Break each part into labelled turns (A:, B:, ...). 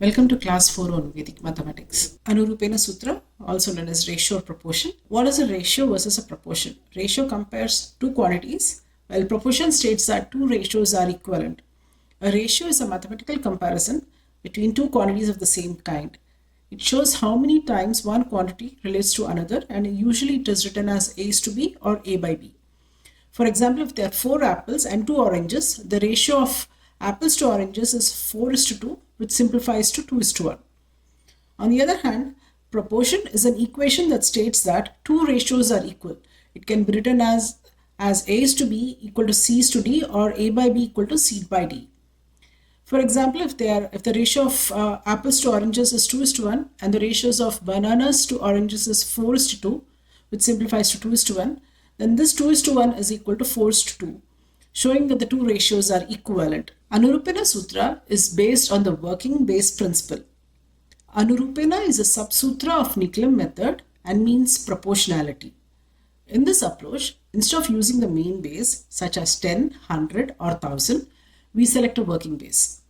A: Welcome to class 4 on Vedic mathematics. Anurupena Sutra, also known as ratio or proportion. What is a ratio versus a proportion? Ratio compares two quantities, while proportion states that two ratios are equivalent. A ratio is a mathematical comparison between two quantities of the same kind. It shows how many times one quantity relates to another, and usually it is written as A is to B or A by B. For example, if there are 4 apples and 2 oranges, the ratio of apples to oranges is 4:2, which simplifies to 2:1. On the other hand, proportion is an equation that states that two ratios are equal. It can be written as A is to B equal to C is to D, or A by B equal to C by D. For example, if the ratio of apples to oranges is 2:1 and the ratios of bananas to oranges is 4:2, which simplifies to 2:1, then this 2:1 is equal to 4:2, showing that the two ratios are equivalent. Anurupena Sutra is based on the working base principle. Anurupena is a subsutra of Nicolam method and means proportionality. In this approach, instead of using the main base such as 10, 100 or 1000, we select a working base.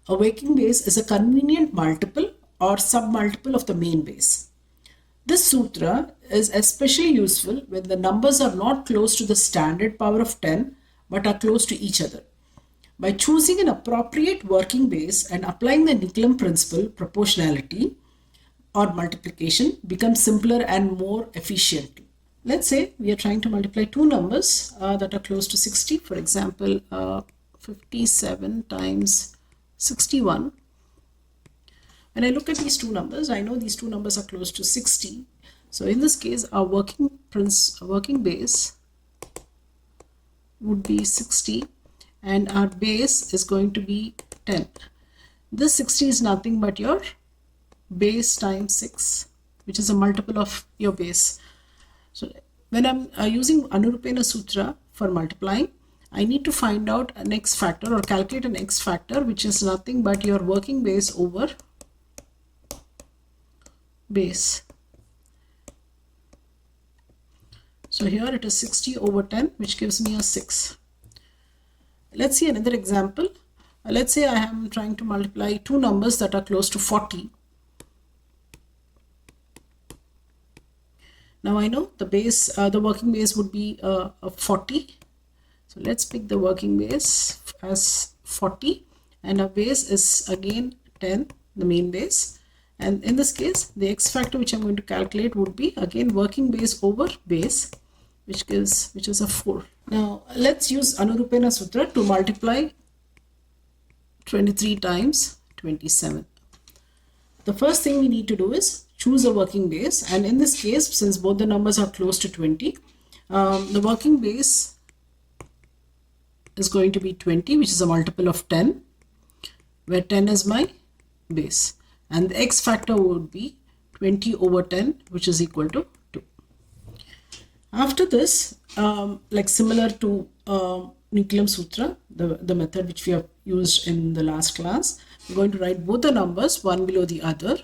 A: A working base is a convenient multiple or submultiple of the main base. This sutra is especially useful when the numbers are not close to the standard power of 10 but are close to each other. By choosing an appropriate working base and applying the Nicolam principle, proportionality or multiplication becomes simpler and more efficient. Let's say we are trying to multiply two numbers that are close to 60. For example, 57 times 61. When I look at these two numbers, I know these two numbers are close to 60. So in this case, our working base would be 60 and our base is going to be 10. This 60 is nothing but your base times 6, which is a multiple of your base. So when I'm using Anurupena Sutra for multiplying, I need to find out an x factor or calculate an x factor, which is nothing but your working base over base. So here it is 60 over 10, which gives me a 6. Let's see another example. Let's say I am trying to multiply two numbers that are close to 40. Now I know the base, the working base would be 40. So let's pick the working base as 40 and our base is again 10, the main base. And in this case, the x factor which I'm going to calculate would be again working base over base, which is a 4. Now let's use Anurupena Sutra to multiply 23 times 27. The first thing we need to do is choose a working base, and in this case, since both the numbers are close to 20, the working base is going to be 20, which is a multiple of 10, where 10 is my base, and the x factor would be 20 over 10, which is equal to 2. After this, like similar to Nicolam Sutra, the method which we have used in the last class, we're going to write both the numbers one below the other,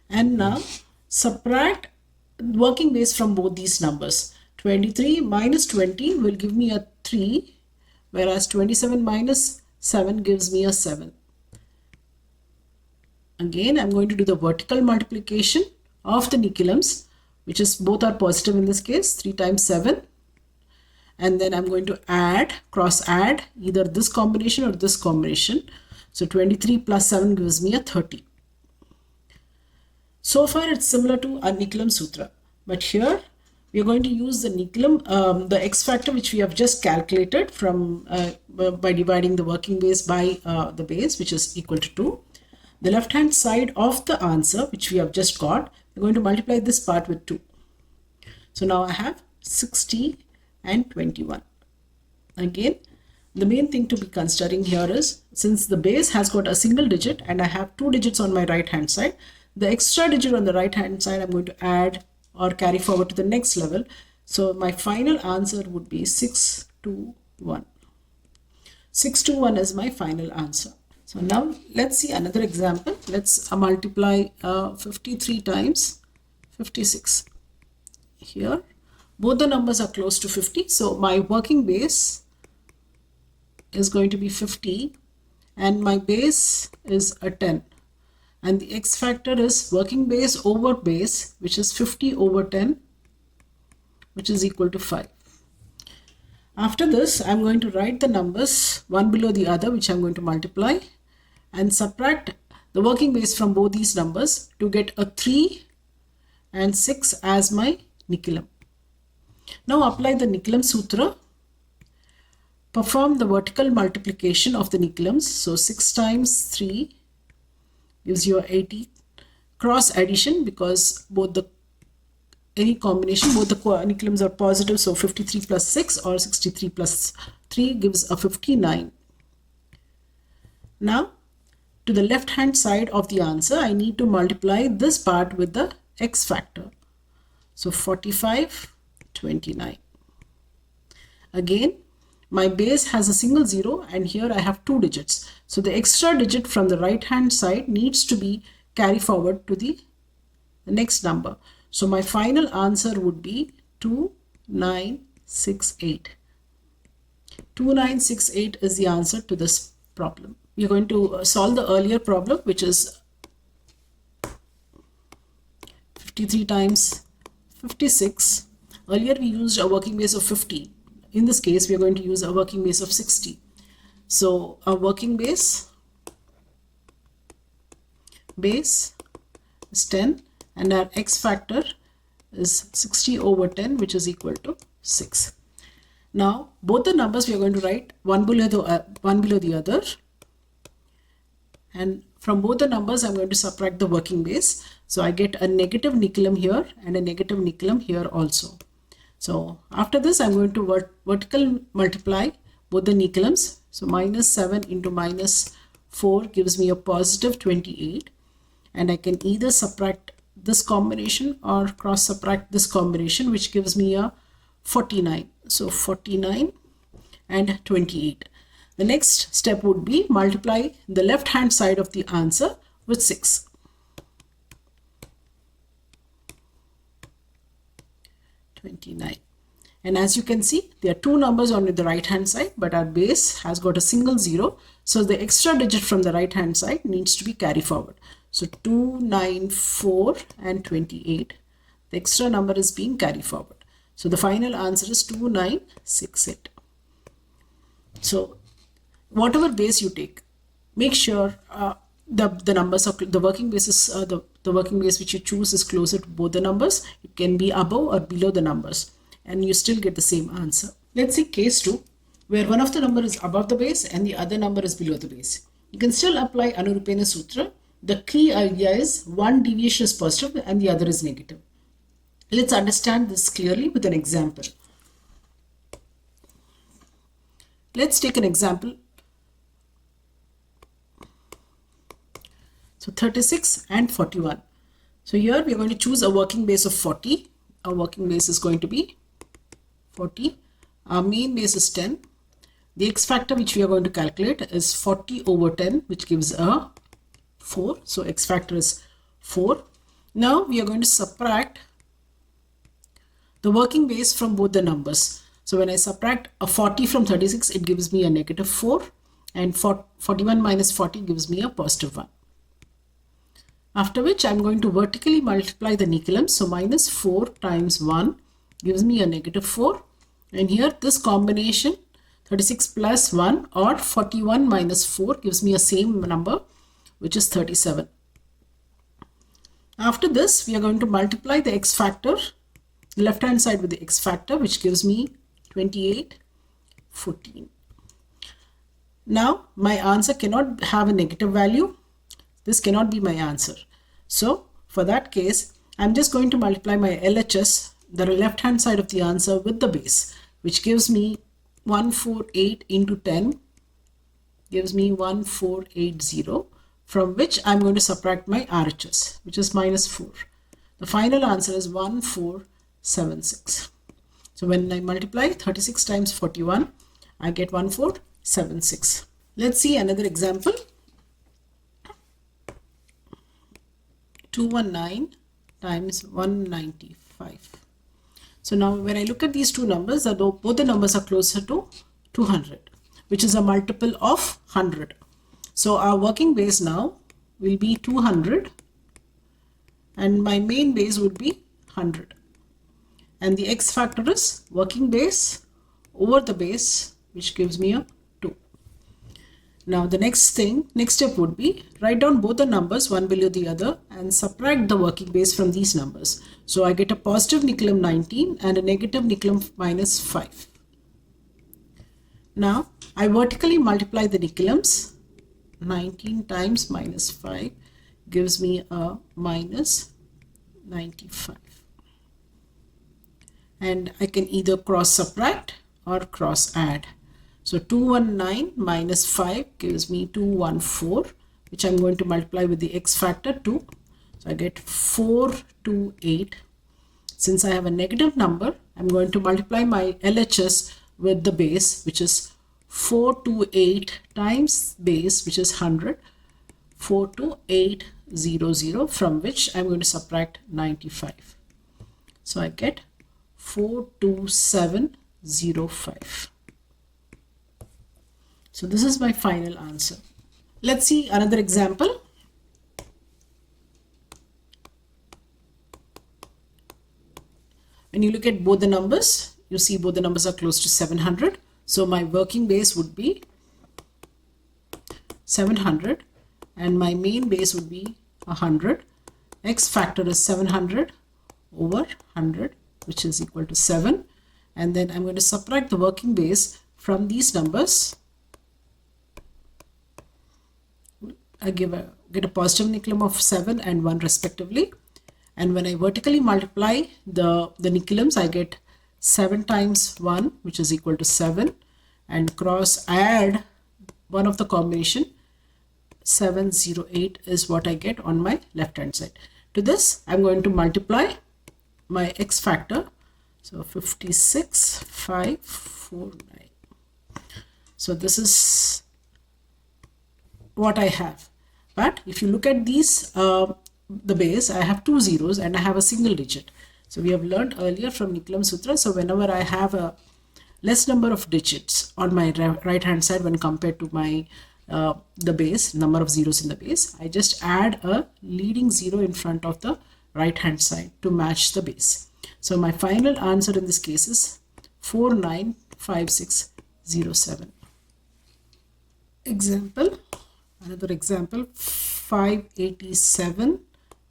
A: and now subtract working base from both these numbers. 23 minus 20 will give me a 3, whereas 27 minus 7 gives me a 7. Again, I'm going to do the vertical multiplication of the Nicolams, which is both are positive in this case, 3 times 7. And then I'm going to add, cross add either this combination or this combination. So 23 plus 7 gives me a 30. So far it's similar to a Nicolam Sutra, but here we are going to use the Nicolam, the x factor which we have just calculated from by dividing the working base by the base, which is equal to 2. The left hand side of the answer which we have just got, we're going to multiply this part with 2. So now I have 60 and 21. Again, the main thing to be considering here is, since the base has got a single digit and I have 2 digits on my right hand side, the extra digit on the right hand side I'm going to add or carry forward to the next level. So my final answer would be 621. 621 is my final answer. So now let's see another example. Let's multiply 53 times 56. Here both the numbers are close to 50, so my working base is going to be 50 and my base is a 10. And the x factor is working base over base, which is 50 over 10, which is equal to 5. After this, I'm going to write the numbers one below the other, which I'm going to multiply and subtract the working base from both these numbers to get a 3 and 6 as my Nikilam. Now apply the Nikilam Sutra. Perform the vertical multiplication of the Nikilams. So 6 times 3 gives you 80. Cross addition, because both the any combination, both the Nikilams are positive, so 53 plus 6 or 63 plus 3 gives a 59. Now to the left hand side of the answer, I need to multiply this part with the x factor. So 45, 29. Again, my base has a single 0 and here I have 2 digits. So the extra digit from the right hand side needs to be carried forward to the next number. So my final answer would be 2968. 2968 is the answer to this problem. We are going to solve the earlier problem, which is 53 times 56. Earlier we used a working base of 50. In this case, we are going to use a working base of 60. So our working base is 10 and our x factor is 60 over 10, which is equal to 6. Now both the numbers we are going to write one below the other, and from both the numbers I'm going to subtract the working base. So I get a negative Nikilam here and a negative Nikilam here also. So after this, I'm going to vertical multiply both the Nikilams. So minus 7 into minus 4 gives me a positive 28. And I can either subtract this combination or cross subtract this combination, which gives me a 49. So 49 and 28. The next step would be multiply the left hand side of the answer with 6. 29. And as you can see, there are two numbers on the right hand side, but our base has got a single 0. So the extra digit from the right hand side needs to be carried forward. So 294 and 28. The extra number is being carried forward. So the final answer is 2968. So whatever base you take, make sure the numbers of the working bases, the working base which you choose is closer to both the numbers. It can be above or below the numbers, and you still get the same answer. Let's see case 2, where one of the number is above the base and the other number is below the base. You can still apply Anurupena Sutra. The key idea is one deviation is positive and the other is negative. Let's understand this clearly with an example. Let's take an example. So 36 and 41. So here we are going to choose a working base of 40. Our working base is going to be 40. Our main base is 10. The x factor which we are going to calculate is 40 over 10, which gives a 4. So x factor is 4. Now we are going to subtract the working base from both the numbers. So when I subtract a 40 from 36, it gives me a negative 4, and 41 minus 40 gives me a positive 1. After which I'm going to vertically multiply the Nikilams. So minus 4 times 1 gives me a negative 4. And here this combination 36 plus 1 or 41 minus 4 gives me a same number, which is 37. After this, we are going to multiply the x factor, the left hand side with the x factor, which gives me 28, 14. Now my answer cannot have a negative value. This cannot be my answer. So for that case, I'm just going to multiply my LHS, the left hand side of the answer, with the base, which gives me 148 into 10 gives me 1480, from which I'm going to subtract my RHS, which is minus 4. The final answer is 1476. So when I multiply 36 times 41, I get 1476. Let's see another example. 219 times 195. So now when I look at these two numbers, both the numbers are closer to 200, which is a multiple of 100. So our working base now will be 200 and my main base would be 100. And the x factor is working base over the base, which gives me a 2. Now the next step would be write down both the numbers one below the other and subtract the working base from these numbers. So I get a positive Nicolam 19 and a negative Nicolam minus 5. Now I vertically multiply the Nicolams. 19 times minus 5 gives me a minus 95. And I can either cross subtract or cross add. So 219 minus 5 gives me 214, which I'm going to multiply with the x factor 2. So I get 428. Since I have a negative number, I'm going to multiply my LHS with the base, which is 428 times base, which is 100, 42800, from which I'm going to subtract 95. So I get 42705. So this is my final answer. Let's see another example. When you look at both the numbers, you see both the numbers are close to 700. So my working base would be 700 and my main base would be 100. X factor is 700 over 100, which is equal to 7. And then I'm going to subtract the working base from these numbers. I get a positive Nicolam of 7 and 1 respectively. And when I vertically multiply the Nicolams, I get 7 times 1, which is equal to 7, and cross add one of the combination, 708 is what I get on my left hand side. To this, I'm going to multiply my x factor. So 56549. So this is what I have. But if you look at these, the base, I have 2 zeros and I have a single digit. So we have learned earlier from Nicolam Sutra. So whenever I have a less number of digits on my right hand side when compared to my the base, number of zeros in the base, I just add a leading zero in front of the right hand side to match the base. So my final answer in this case is 495607. Example, another example, 587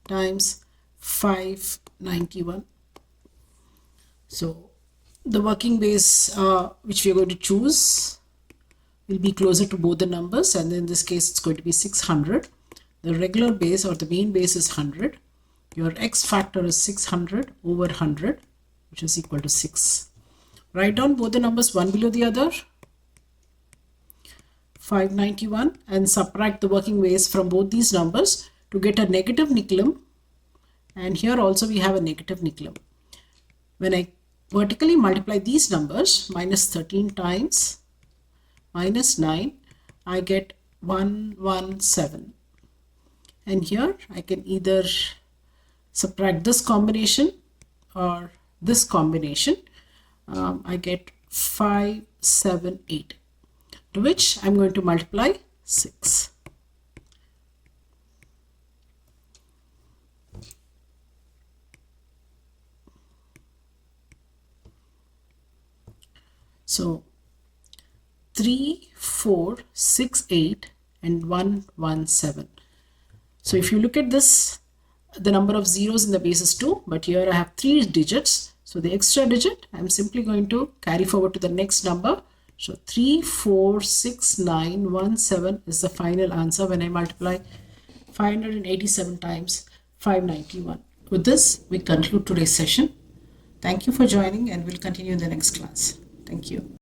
A: times 591. So the working base which we are going to choose will be closer to both the numbers, and in this case it's going to be 600. The regular base or the main base is 100. Your x factor is 600 over 100, which is equal to 6. Write down both the numbers one below the other, 591, and subtract the working base from both these numbers to get a negative Nicolam. And here also we have a negative Nicolam. When I vertically multiply these numbers, minus 13 times minus 9, I get 117. And here I can either subtract this combination or this combination. I get 578, to which I'm going to multiply 6. So 3, 4, 6, 8 and 117. So if you look at this, the number of zeros in the base is 2, but here I have 3 digits. So the extra digit, I'm simply going to carry forward to the next number. So 346917 is the final answer when I multiply 587 times 591. With this, we conclude today's session. Thank you for joining, and we'll continue in the next class. Thank you.